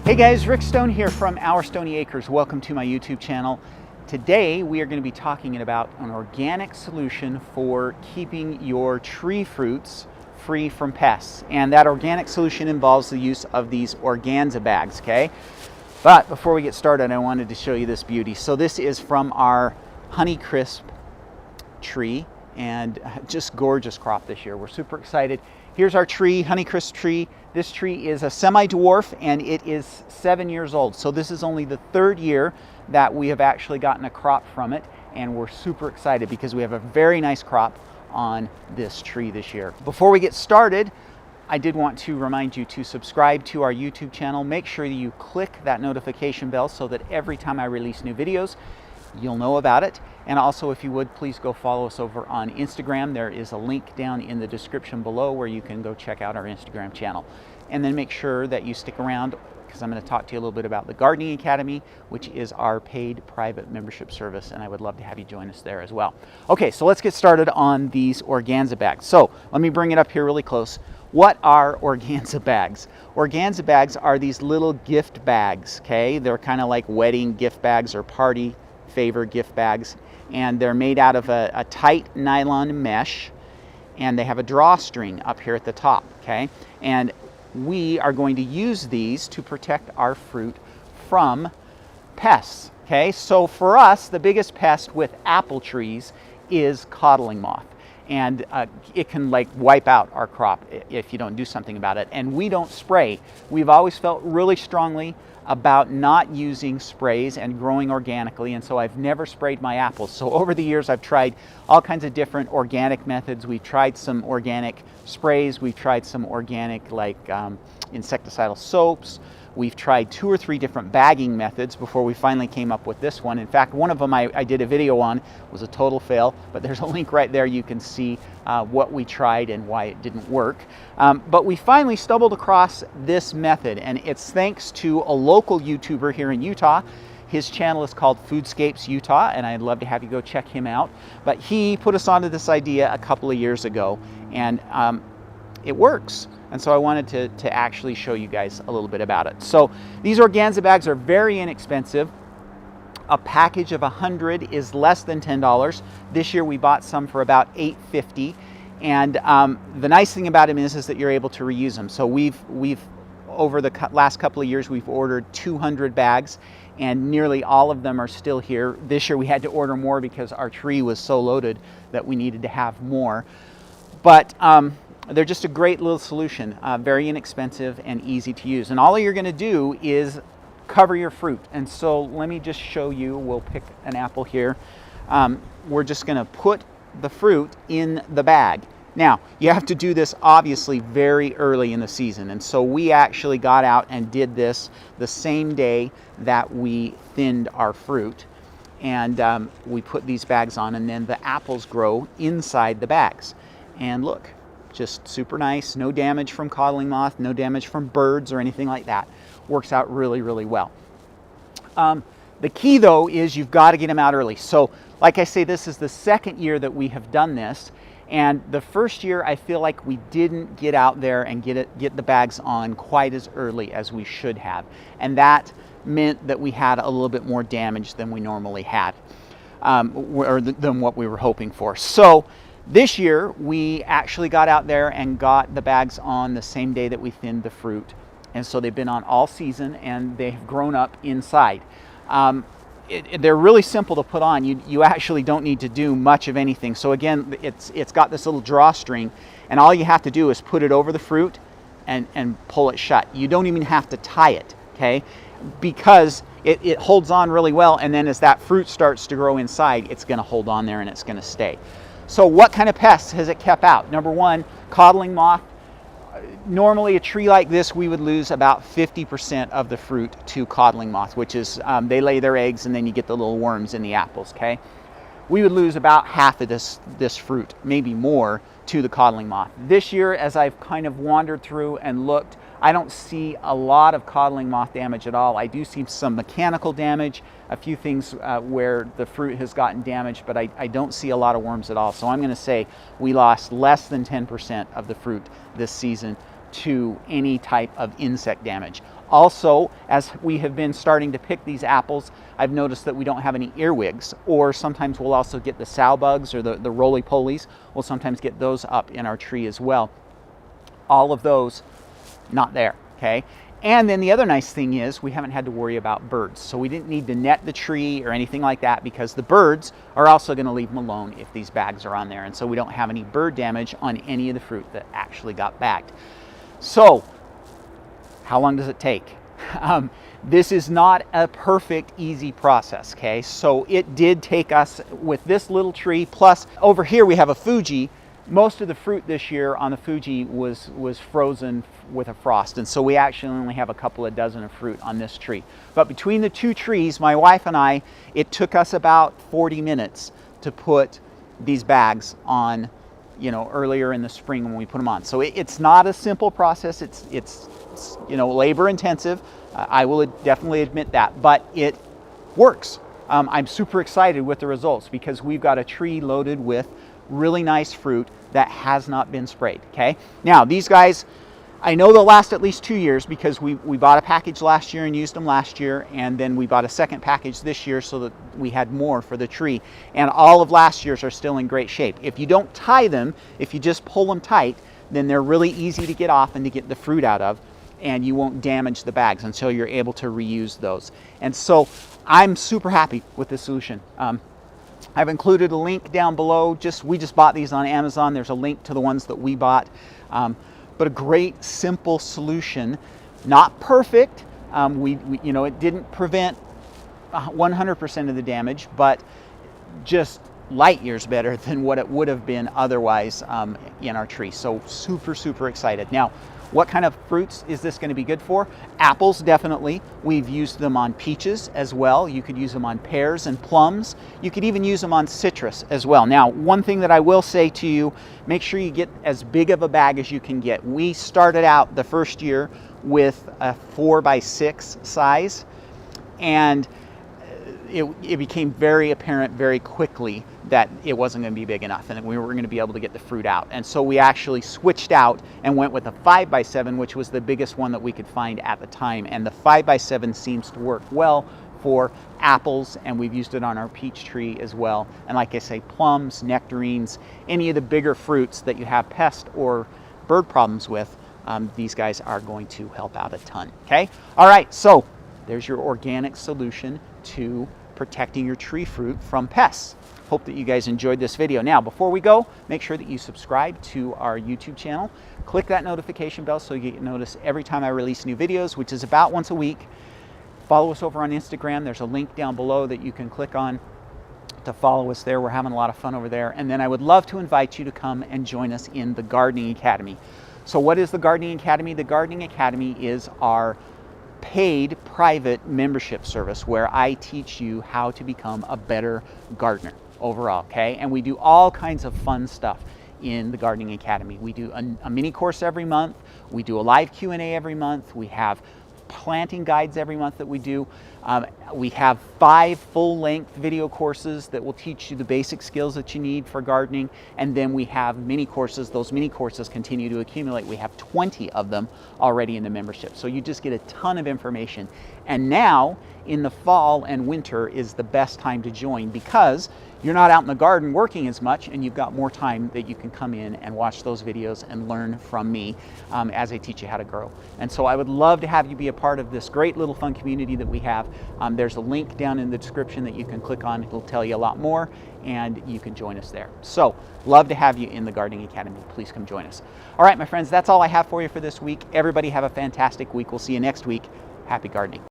Hey guys, Rick Stone here from Our Stoney Acres. Welcome to my YouTube channel. Today we are going to be talking about an organic solution for keeping your tree fruits free from pests. And that organic solution involves the use of these organza bags, okay? But before we get started, I wanted to show you this beauty. So this is from our Honeycrisp tree, and just gorgeous crop this year. We're super excited. Here's our tree, Honeycrisp tree. This tree is a semi-dwarf and it is 7 years old. So this is only the third year that we have actually gotten a crop from it, and we're super excited because we have a very nice crop on this tree this year. Before we get started, I did want to remind you to subscribe to our YouTube channel. Make sure that you click that notification bell so that every time I release new videos, you'll know about it. And also, if you would, please go follow us over on Instagram. There is a link down in the description below where you can go check out our Instagram channel. And then make sure that you stick around because I'm going to talk to you a little bit about the Gardening Academy, which is our paid private membership service, and I would love to have you join us there as well. Okay, so let's get started on these organza bags. So let me bring it up here really close. What are organza bags? Organza bags are these little gift bags, okay? They're kind of like wedding gift bags or party favor gift bags, and they're made out of a tight nylon mesh, and they have a drawstring up here at the top, okay? And we are going to use these to protect our fruit from pests, okay? So for us, the biggest pest with apple trees is codling moth. And it can like wipe out our crop if you don't do something about it. And we don't spray. We've always felt really strongly about not using sprays and growing organically, and so I've never sprayed my apples. So over the years I've tried all kinds of different organic methods. We've tried some organic sprays, we've tried some organic like insecticidal soaps. We've tried 2 or 3 different bagging methods before we finally came up with this one. In fact, one of them I did a video on, was a total fail, but there's a link right there. You can see what we tried and why it didn't work. But we finally stumbled across this method, and it's thanks to a local YouTuber here in Utah. His channel is called Foodscapes Utah, and I'd love to have you go check him out. But he put us onto this idea a couple of years ago, and it works. And so I wanted to actually show you guys a little bit about it. So these organza bags are very inexpensive. A package of 100 is less than $10. This year we bought some for about $8.50. And the nice thing about them is that you're able to reuse them. So we've over the last couple of years, we've ordered 200 bags, and nearly all of them are still here. This year we had to order more because our tree was so loaded that we needed to have more. But they're just a great little solution, very inexpensive and easy to use. And all you're going to do is cover your fruit. And so let me just show you. We'll pick an apple here. We're just going to put the fruit in the bag. Now, you have to do this obviously very early in the season. And so we actually got out and did this the same day that we thinned our fruit. And we put these bags on, and then the apples grow inside the bags. And look, just super nice, no damage from codling moth, no damage from birds or anything like that. Works out really, really well. The key though is you've got to get them out early. So like I say, this is the second year that we have done this. And the first year I feel like we didn't get out there and get the bags on quite as early as we should have. And that meant that we had a little bit more damage than we normally had, or than what we were hoping for. So this year, we actually got out there and got the bags on the same day that we thinned the fruit. And so they've been on all season, and they've grown up inside. They're really simple to put on. You actually don't need to do much of anything. So again, it's got this little drawstring, and all you have to do is put it over the fruit and pull it shut. You don't even have to tie it, okay? Because it holds on really well, and then as that fruit starts to grow inside, it's going to hold on there and it's going to stay. So what kind of pests has it kept out? Number one, codling moth. Normally a tree like this, we would lose about 50% of the fruit to codling moth, which is they lay their eggs and then you get the little worms in the apples, okay? We would lose about half of this fruit, maybe more, to the codling moth. This year, as I've kind of wandered through and looked, I don't see a lot of codling moth damage at all. I do see some mechanical damage, a few things where the fruit has gotten damaged, but I don't see a lot of worms at all. So I'm going to say we lost less than 10% of the fruit this season to any type of insect damage. Also, as we have been starting to pick these apples, I've noticed that we don't have any earwigs, or sometimes we'll also get the sow bugs or the roly-polies. We'll sometimes get those up in our tree as well. All of those, not there, okay? And then the other nice thing is we haven't had to worry about birds. So we didn't need to net the tree or anything like that, because the birds are also going to leave them alone if these bags are on there. And so we don't have any bird damage on any of the fruit that actually got bagged. So how long does it take? This is not a perfect, easy process, okay? So it did take us with this little tree, plus over here we have a Fuji. Most of the fruit this year on the Fuji was frozen with a frost, and so we actually only have a couple of dozen of fruit on this tree. But between the two trees, my wife and I, it took us about 40 minutes to put these bags on, you know, earlier in the spring when we put them on. So it's not a simple process. It's you know, labor intensive. I will definitely admit that, but it works. I'm super excited with the results because we've got a tree loaded with really nice fruit that has not been sprayed, okay? Now, these guys, I know they'll last at least 2 years because we bought a package last year and used them last year, and then we bought a second package this year so that we had more for the tree. And all of last year's are still in great shape. If you don't tie them, if you just pull them tight, then they're really easy to get off and to get the fruit out of, and you won't damage the bags until you're able to reuse those. And so I'm super happy with this solution. I've included a link down below. We just bought these on Amazon. There's a link to the ones that we bought. But a great, simple solution. Not perfect. You know, it didn't prevent 100% of the damage, but just light years better than what it would have been otherwise in our tree. So super, super excited. Now, what kind of fruits is this going to be good for? Apples, definitely. We've used them on peaches as well. You could use them on pears and plums. You could even use them on citrus as well. Now, one thing that I will say to you, make sure you get as big of a bag as you can get. We started out the first year with a 4x6 size, and it became very apparent very quickly that it wasn't going to be big enough and we weren't going to be able to get the fruit out. And so we actually switched out and went with a 5x7, which was the biggest one that we could find at the time. And the 5x7 seems to work well for apples, and we've used it on our peach tree as well. And like I say, plums, nectarines, any of the bigger fruits that you have pest or bird problems with, these guys are going to help out a ton, okay? All right, so there's your organic solution to protecting your tree fruit from pests. Hope that you guys enjoyed this video. Now, before we go, make sure that you subscribe to our YouTube channel. Click that notification bell so you get notice every time I release new videos, which is about once a week. Follow us over on Instagram. There's a link down below that you can click on to follow us there. We're having a lot of fun over there. And then I would love to invite you to come and join us in the Gardening Academy. So what is the Gardening Academy? The Gardening Academy is our paid private membership service where I teach you how to become a better gardener overall, okay? And we do all kinds of fun stuff in the Gardening Academy. We do a mini course every month. We do a live Q&A every month. We have planting guides every month that we do. We have 5 full-length video courses that will teach you the basic skills that you need for gardening, and then we have mini courses. Those mini courses continue to accumulate. We have 20 of them already in the membership, so you just get a ton of information. And now in the fall and winter is the best time to join because you're not out in the garden working as much, and you've got more time that you can come in and watch those videos and learn from me as I teach you how to grow. And so I would love to have you be a part of this great little fun community that we have. There's a link down in the description that you can click on. It'll tell you a lot more, and you can join us there. So love to have you in the Gardening Academy. Please come join us. All right, my friends, that's all I have for you for this week. Everybody have a fantastic week. We'll see you next week. Happy gardening.